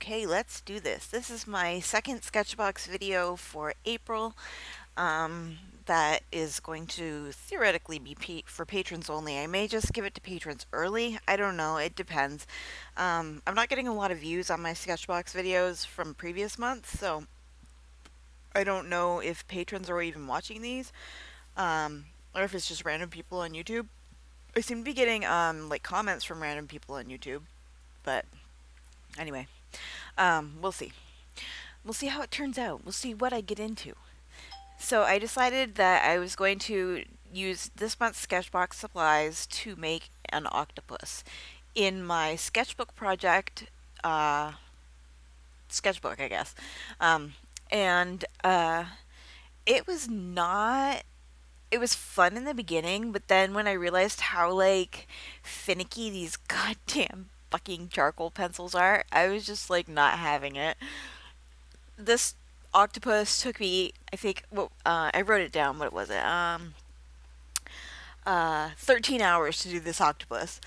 Okay, let's do this. This is my second Sketchbox video for April. That is going to theoretically be for patrons only. I may just give it to patrons early. I don't know. It depends. I'm not getting a lot of views on my Sketchbox videos from previous months, so I don't know if patrons are even watching these, or if it's just random people on YouTube. I seem to be getting like comments from random people on YouTube, but anyway, we'll see. We'll see how it turns out. We'll see what I get into. So I decided that I was going to use this month's Sketchbox supplies to make an octopus. In my sketchbook project, sketchbook, I guess. And it was not. It was fun in the beginning, but then when I realized how like finicky these goddamn fucking charcoal pencils are, I was just like not having it. This octopus took me, I think, well, I wrote it down. What was it? 13 hours to do this octopus,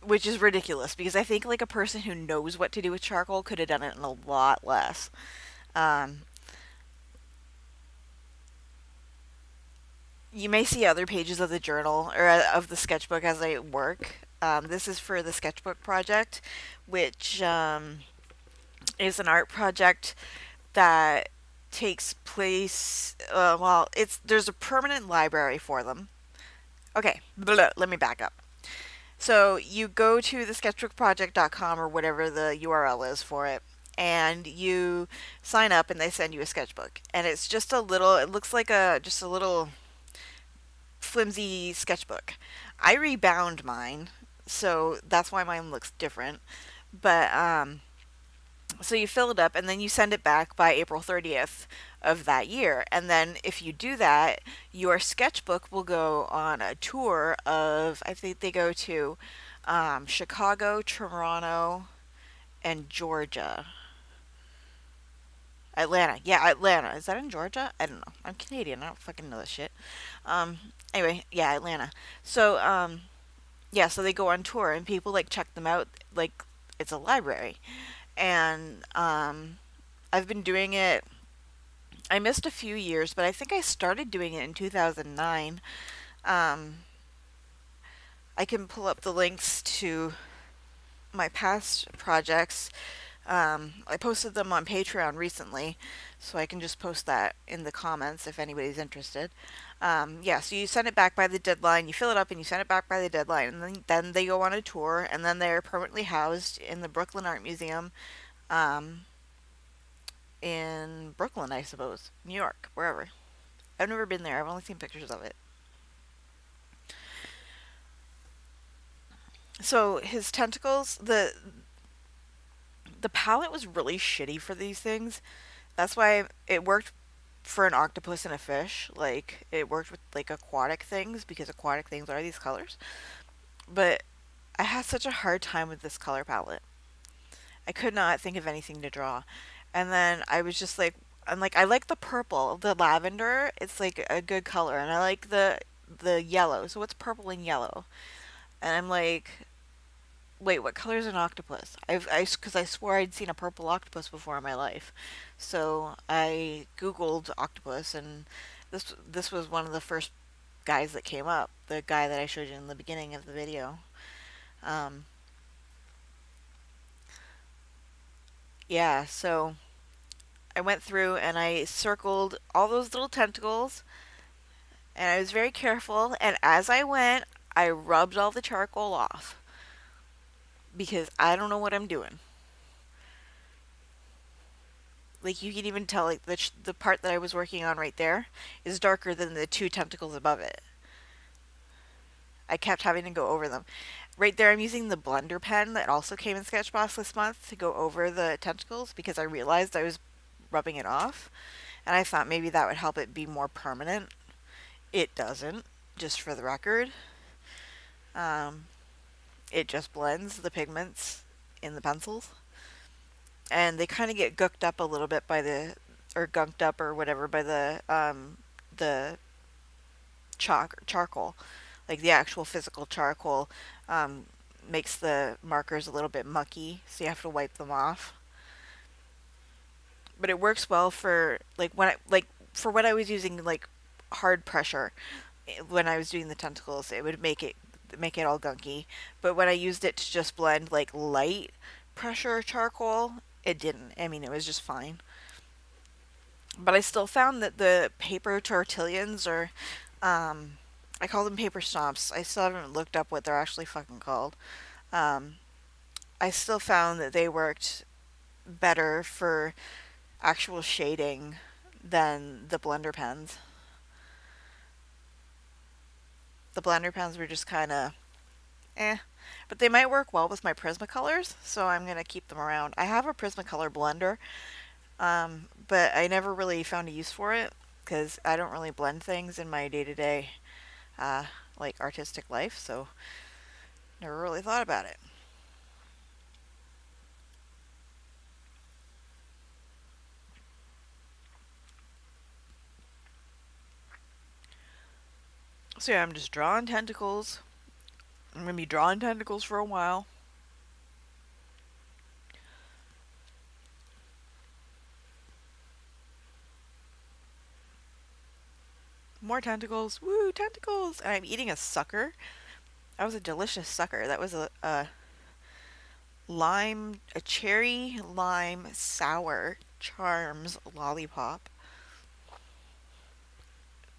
which is ridiculous because I think like a person who knows what to do with charcoal could have done it in a lot less. Um, you may see other pages of the journal or of the sketchbook as I work. This is for the sketchbook project, which is an art project that takes place. Well, it's there's a permanent library for them. Okay, let me back up. So you go to the sketchbookproject.com or whatever the URL is for it, and you sign up, and they send you a sketchbook. And it's just a little. It looks like a just a little flimsy sketchbook. I rebound mine, so that's why mine looks different. But so you fill it up and then you send it back by April 30th of that year. And then if you do that, your sketchbook will go on a tour of, I think they go to Chicago, Toronto, and Georgia. Atlanta. Yeah, Atlanta. Is that in Georgia? I don't know. I'm Canadian. I don't fucking know this shit. Um, anyway, yeah, Atlanta. So, yeah, so they go on tour and people like check them out like it's a library. And I've been doing it. I missed a few years, but I think I started doing it in 2009. Um, I can pull up the links to my past projects. I posted them on Patreon recently, so I can just post that in the comments if anybody's interested. Yeah, so you send it back by the deadline, you fill it up and you send it back by the deadline, and then they go on a tour, and then they're permanently housed in the Brooklyn Art Museum um, in Brooklyn, I suppose, New York, wherever. I've never been there, I've only seen pictures of it. So his tentacles, the palette was really shitty for these things. That's why it worked for an octopus and a fish. Like it worked with like aquatic things because aquatic things are these colors. But I had such a hard time with this color palette. I could not think of anything to draw. And then I was just like I'm like I like the purple, the lavender. It's like a good color, and I like the yellow. So what's purple and yellow? And I'm like, wait, what color is an octopus? Because I swore I'd seen a purple octopus before in my life. So I Googled octopus, and this was one of the first guys that came up. The guy that I showed you in the beginning of the video. Um, yeah, so I went through and I circled all those little tentacles, and I was very careful. And as I went, I rubbed all the charcoal off because I don't know what I'm doing. Like you can even tell, like the part that I was working on right there is darker than the two tentacles above it. I kept having to go over them. Right there, I'm using the blender pen that also came in Sketchbox this month to go over the tentacles because I realized I was rubbing it off, and I thought maybe that would help it be more permanent. It doesn't, just for the record. Um, it just blends the pigments in the pencils, and they kind of get gooked up a little bit by the or gunked up or whatever by the charcoal, like the actual physical charcoal, um, makes the markers a little bit mucky, so you have to wipe them off. but it works well for like for when I was using like hard pressure when I was doing the tentacles, it would make it all gunky. But when I used it to just blend like light pressure charcoal, it didn't. I mean, it was just fine. But I still found that the paper tortillions or I call them paper stomps. I still haven't looked up what they're actually fucking called. Um, I still found that they worked better for actual shading than the blender pens. The blender pens were just kind of eh. But they might work well with my Prismacolors, so I'm going to keep them around. I have a Prismacolor blender, but I never really found a use for it because I don't really blend things in my day to day, like artistic life, so never really thought about it. So yeah, I'm just drawing tentacles. I'm going to be drawing tentacles for a while. More tentacles. Woo, tentacles! And I'm eating a sucker. That was a delicious sucker. That was a cherry lime sour charms lollipop.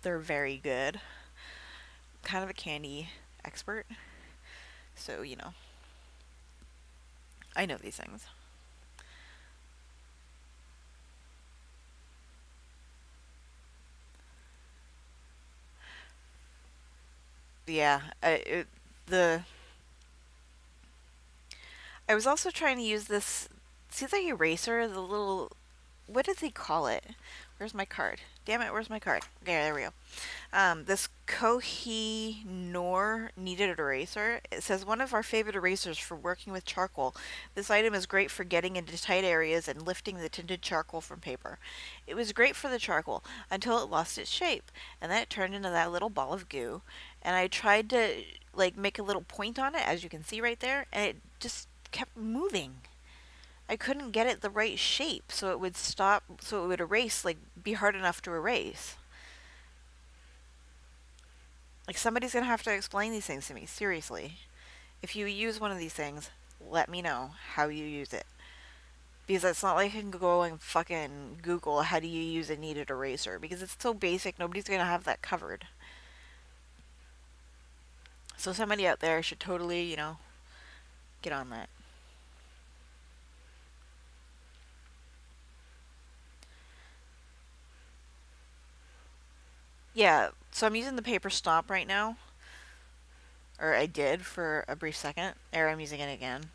They're very good. Kind of a candy expert, so I know these things. Yeah, the I was also trying to use this. See the eraser, the little, what did they call it? Where's my card? Damn it, where's my card? Okay, there we go. This Kohi Nor kneaded eraser. It says one of our favorite erasers for working with charcoal. This item is great for getting into tight areas and lifting the tinted charcoal from paper. It was great for the charcoal until it lost its shape, and then it turned into that little ball of goo. And I tried to like make a little point on it, as you can see right there, and it just kept moving. I couldn't get it the right shape, so it would stop, so it would erase, like be hard enough to erase. Like somebody's gonna have to explain these things to me. Seriously. If you use one of these things, let me know how you use it. Because it's not like I can go and fucking Google how do you use a kneaded eraser. Because it's so basic, nobody's gonna have that covered. So somebody out there should totally, get on that. Yeah, so I'm using the paper stomp right now. Or I did for a brief second. Or I'm using it again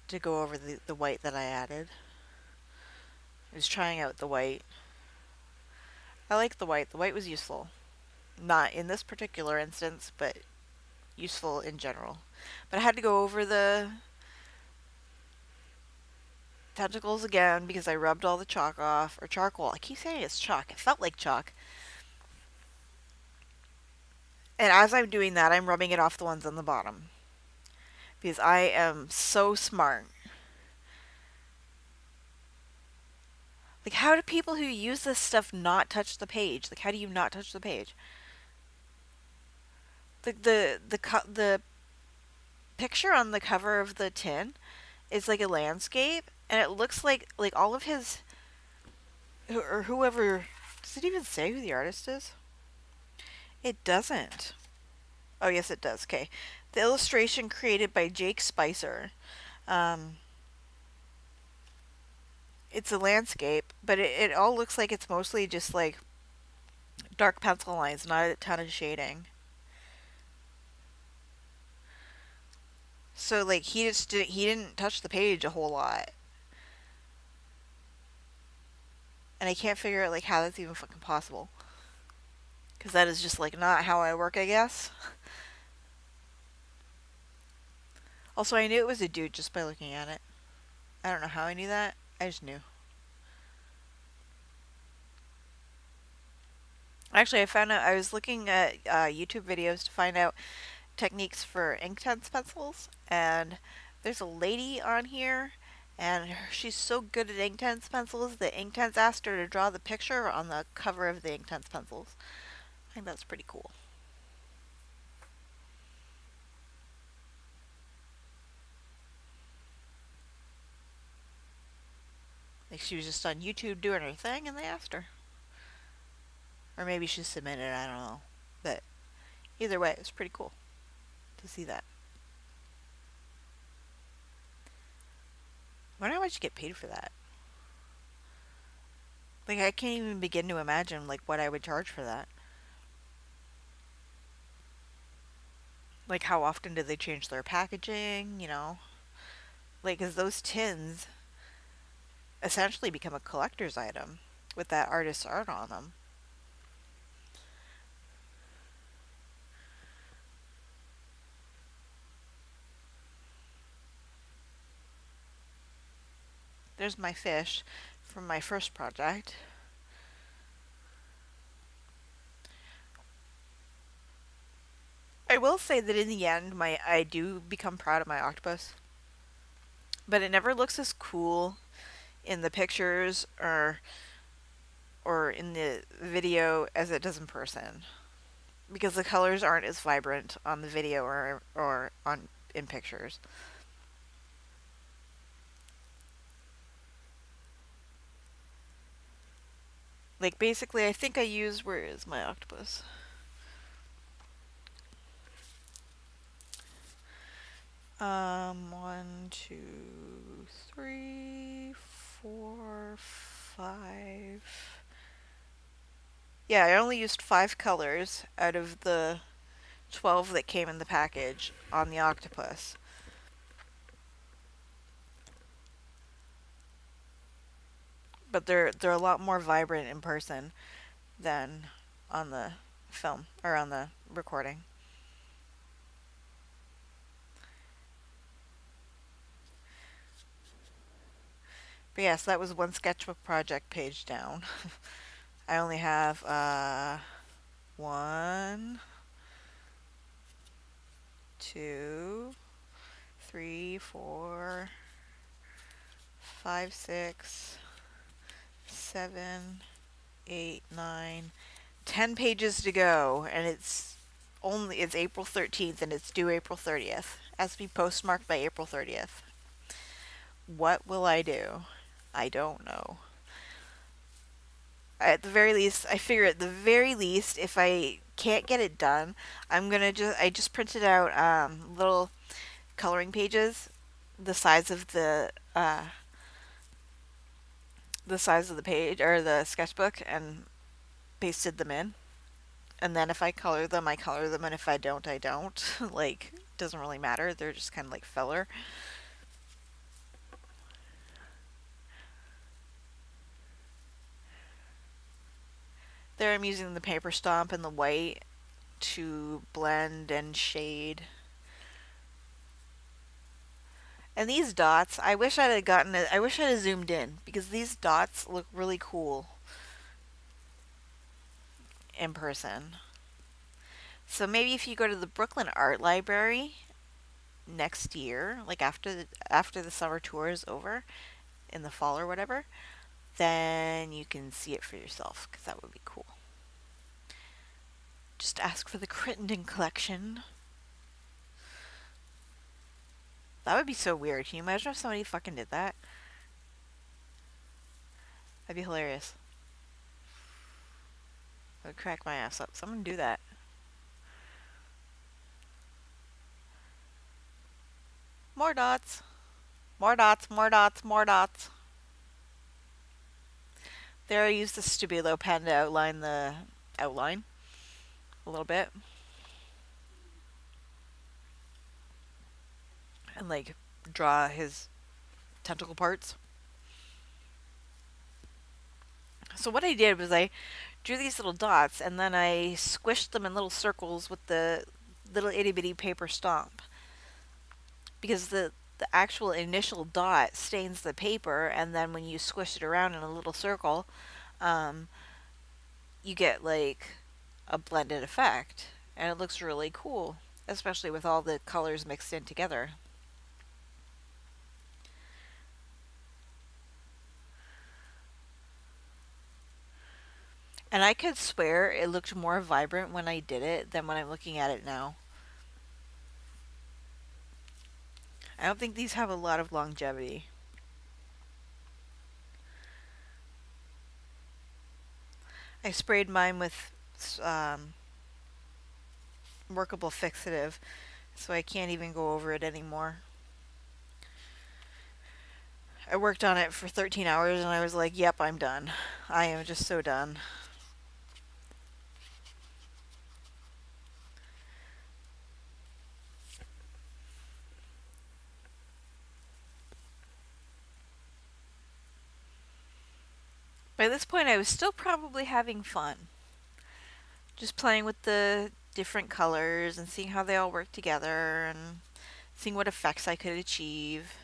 to go over the white that I added. I was trying out the white. I like the white. The white was useful. Not in this particular instance, but useful in general. But I had to go over the tentacles again because I rubbed all the chalk off. Or charcoal. I keep saying it's chalk. It felt like chalk. And as I'm doing that, I'm rubbing it off the ones on the bottom. Because I am so smart. Like, how do people who use this stuff not touch the page? Like, how do you not touch the page? The picture on the cover of the tin is like a landscape, and it looks like all of his or whoever. Does it even say who the artist is? It doesn't. Oh yes, it does. Okay, the illustration created by Jake Spicer. Um, it's a landscape, but it all looks like it's mostly just like dark pencil lines, not a ton of shading. So like he didn't touch the page a whole lot, and I can't figure out like how that's even fucking possible. Because that is just like not how I work, I guess. Also, I knew it was a dude just by looking at it. I don't know how I knew that. I just knew. Actually, I found out I was looking at YouTube videos to find out techniques for Inktense pencils, and there's a lady on here, And she's so good at Inktense pencils that Inktense asked her to draw the picture on the cover of the Inktense pencils. I think that's pretty cool. Like she was just on YouTube doing her thing and they asked her. Or maybe she submitted, I don't know. But either way, it was pretty cool to see that. I wonder how much you get paid for that. Like I can't even begin to imagine like what I would charge for that. Like how often do they change their packaging, you know? Like cuz those tins essentially become a collector's item with that artist's art on them. There's my fish from my first project. I will say that in the end, my I do become proud of my octopus, but it never looks as cool in the pictures or in the video as it does in person because the colors aren't as vibrant on the video or on in pictures. Like basically, I think I used where is my octopus? One, two, three, four, five. Yeah, I only used 5 colors out of the 12 that came in the package on the octopus. But they're a lot more vibrant in person than on the film or on the recording. But yes, that was one sketchbook project page down. I only have one, two, three, four, five, 6, 7, 8, 9, 10 pages to go, and it's April 13th, and it's due April 30th. Has to be postmarked by April 30th. What will I do? I don't know. At the very least, I figure at the very least, if I can't get it done, I just printed out little coloring pages, the size of the size of the page or the sketchbook, and pasted them in. And then if I color them, I color them, and if I don't, I don't. Like, doesn't really matter. They're just kind of like filler. There I'm using the paper stomp and the white to blend and shade. And these dots, I wish I'd have zoomed in because these dots look really cool in person. So maybe if you go to the Brooklyn Art Library next year, like after the summer tour is over in the fall or whatever, then you can see it for yourself because that would be cool. Just ask for the Crittenden collection. That would be so weird. Can you imagine if somebody fucking did that? That'd be hilarious. I would crack my ass up. Someone do that. More dots. More dots, more dots, more dots. There I used the Stabilo pen to outline the outline a little bit. And like draw his tentacle parts. So what I did was I drew these little dots and then I squished them in little circles with the little itty bitty paper stomp. Because the actual initial dot stains the paper, and then when you squish it around in a little circle, um, you get like a blended effect, and it looks really cool, especially with all the colors mixed in together. And I could swear it looked more vibrant when I did it than when I'm looking at it now. I don't think these have a lot of longevity. I sprayed mine with workable fixative, so I can't even go over it anymore. I worked on it for 13 hours and I was like, yep, I'm done. I am just so done. By this point, I was still probably having fun. Just playing with the different colors and seeing how they all work together and seeing what effects I could achieve.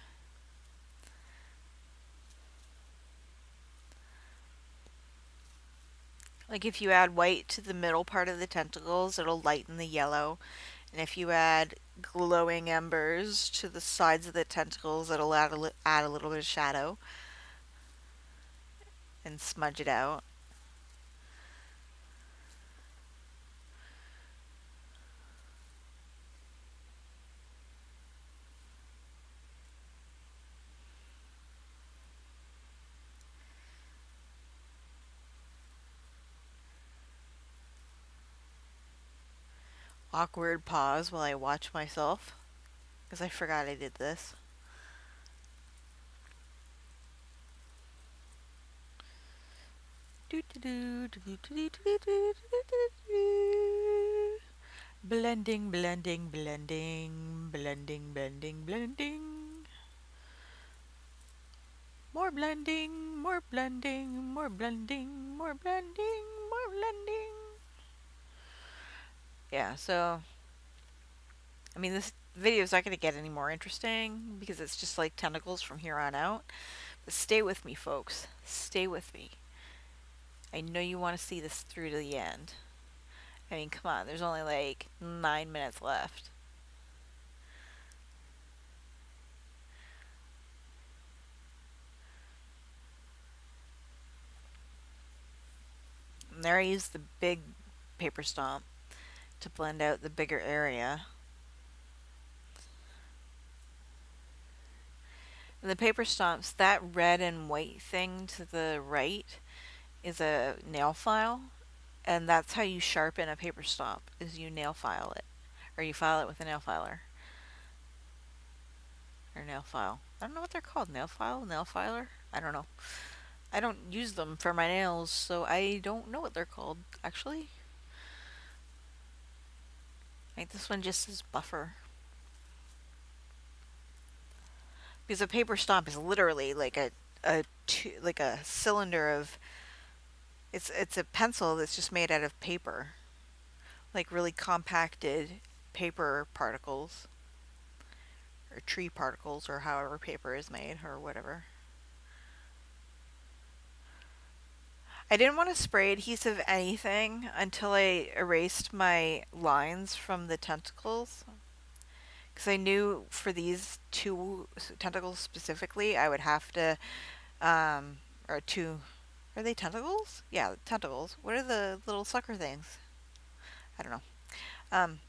Like if you add white to the middle part of the tentacles, it'll lighten the yellow. And if you add glowing embers to the sides of the tentacles, it'll add a little bit of shadow and smudge it out. Awkward pause while I watch myself because I forgot I did this. Blending, blending, blending, blending, blending, blending. More blending, more blending, more blending, more blending, more blending. Yeah, so I mean this video is not going to get any more interesting because it's just like tentacles from here on out. But stay with me, folks. Stay with me. I know you want to see this through to the end. I mean, come on, there's only like 9 minutes left. And there I used the big paper stomp to blend out the bigger area. And the paper stomps, that red and white thing to the right is a nail file, and that's how you sharpen a paper stomp, is you nail file it. Or you file it with a nail filer. Or nail file. I don't know what they're called. Nail file? Nail filer? I don't know. I don't use them for my nails, so I don't know what they're called, actually. I think this one just says buffer. Because a paper stomp is literally like like a cylinder of it's a pencil that's just made out of paper. Like really compacted paper particles or tree particles or however paper is made or whatever. I didn't want to spray adhesive anything until I erased my lines from the tentacles because I knew for these two tentacles specifically I would have to or two, are they tentacles? Yeah, tentacles. What are the little sucker things? I don't know. Um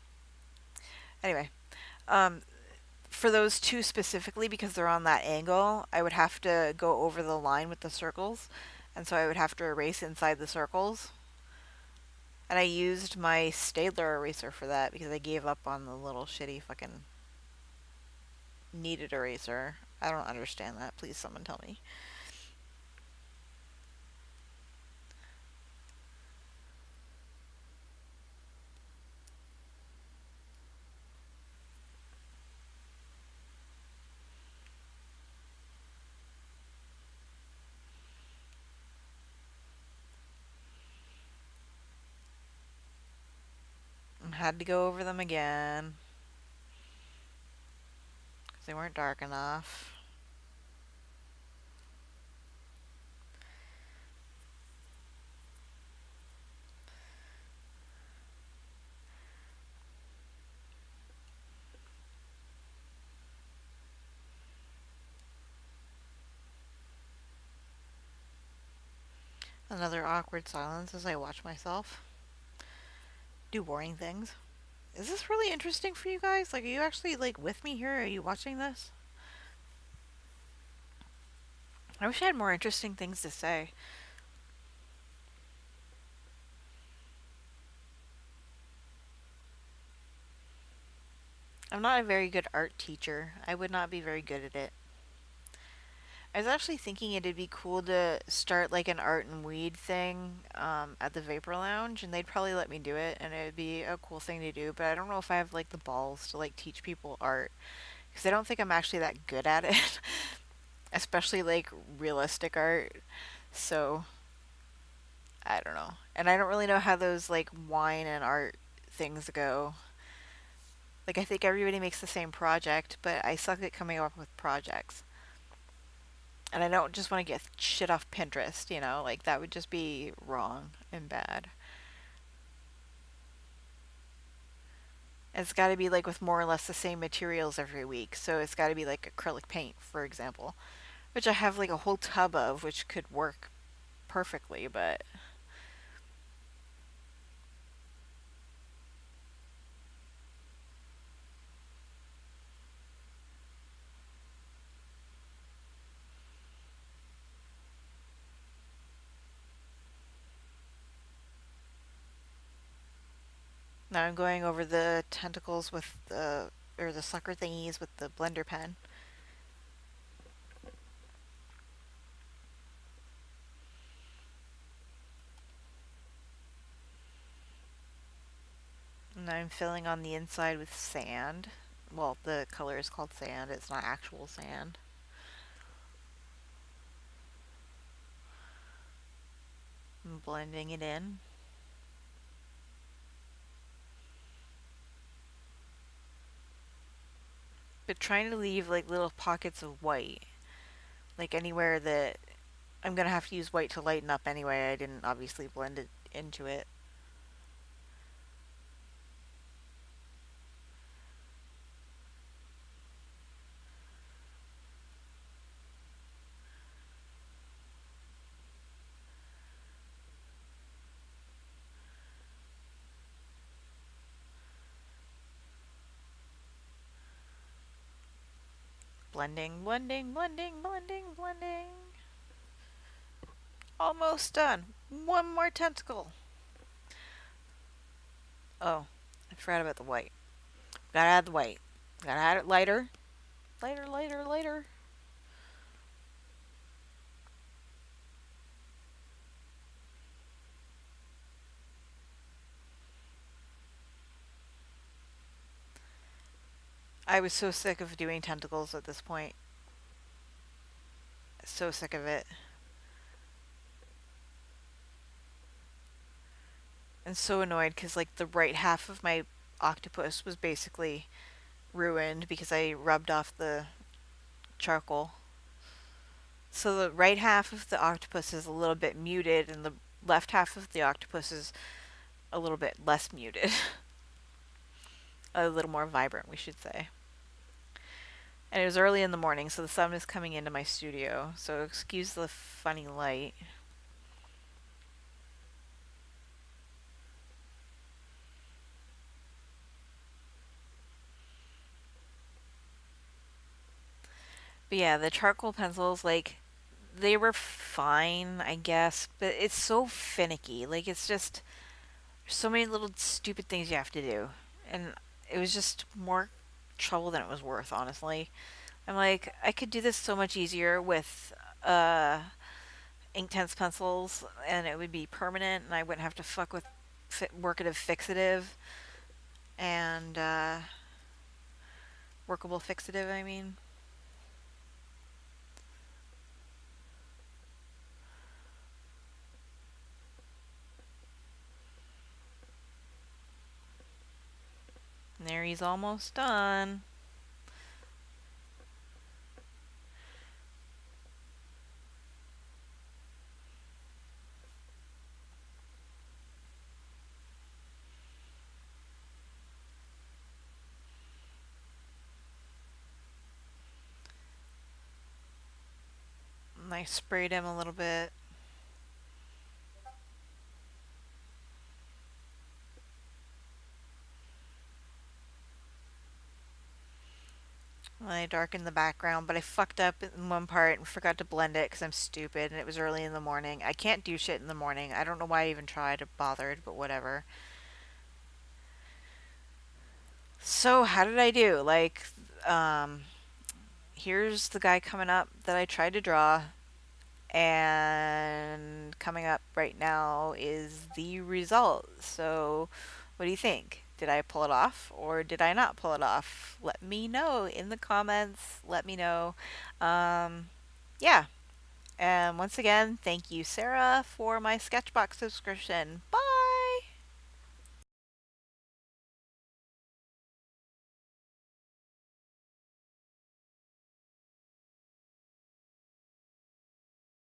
anyway, um for those two specifically, because they're on that angle, I would have to go over the line with the circles, and so I would have to erase inside the circles. And I used my Staedtler eraser for that because I gave up on the little shitty fucking kneaded eraser. I don't understand that. Please, someone tell me. I had to go over them again because they weren't dark enough. Another awkward silence as I watch myself do boring things. Is this really interesting for you guys? Like, are you actually like with me here? Are you watching this? I wish I had more interesting things to say. I'm not a very good art teacher. I would not be very good at it. I was actually thinking it'd be cool to start like an art and weed thing at the Vapor Lounge, and they'd probably let me do it, and it'd be a cool thing to do. But I don't know if I have like the balls to like teach people art because I don't think I'm actually that good at it, especially like realistic art. So I don't know, and I don't really know how those like wine and art things go. Like I think everybody makes the same project, but I suck at coming up with projects. And I don't just want to get shit off Pinterest, you know? Like that would just be wrong and bad. It's got to be like with more or less the same materials every week. So it's got to be like acrylic paint, for example, which I have like a whole tub of, which could work perfectly, but now I'm going over the tentacles with the or the sucker thingies with the blender pen. And I'm filling on the inside with sand. Well, the color is called sand. It's not actual sand. I'm blending it in. But trying to leave like little pockets of white. Like anywhere that I'm gonna have to use white to lighten up anyway. I didn't obviously blend it into it. Blending, blending, blending, blending, blending. Almost done. One more tentacle. Oh, I forgot about the white. Gotta add the white. Gotta add it lighter. Lighter, lighter, lighter. I was so sick of doing tentacles at this point. So sick of it. And so annoyed because, like, the right half of my octopus was basically ruined because I rubbed off the charcoal. So the right half of the octopus is a little bit muted, and the left half of the octopus is a little bit less muted. A little more vibrant, we should say. And it was early in the morning, so the sun is coming into my studio. So excuse the funny light. But yeah, the charcoal pencils, like, they were fine, I guess, but it's so finicky. Like, it's just so many little stupid things you have to do. And it was just more trouble than it was worth, honestly. I'm like, I could do this so much easier with uh, Inktense pencils, and it would be permanent, and I wouldn't have to fuck with workative fixative and workable fixative, I mean. And there he's almost done. And I sprayed him a little bit. I darkened the background, but I fucked up in one part and forgot to blend it because I'm stupid and it was early in the morning. I can't do shit in the morning. I don't know why I even tried or bothered, but whatever. So, how did I do? Um, here's the guy coming up that I tried to draw, and coming up right now is the result. So, what do you think? Did I pull it off or did I not pull it off? Let me know in the comments. Let me know. Um, yeah. And once again, thank you, Sarah, for my Sketchbox subscription. Bye!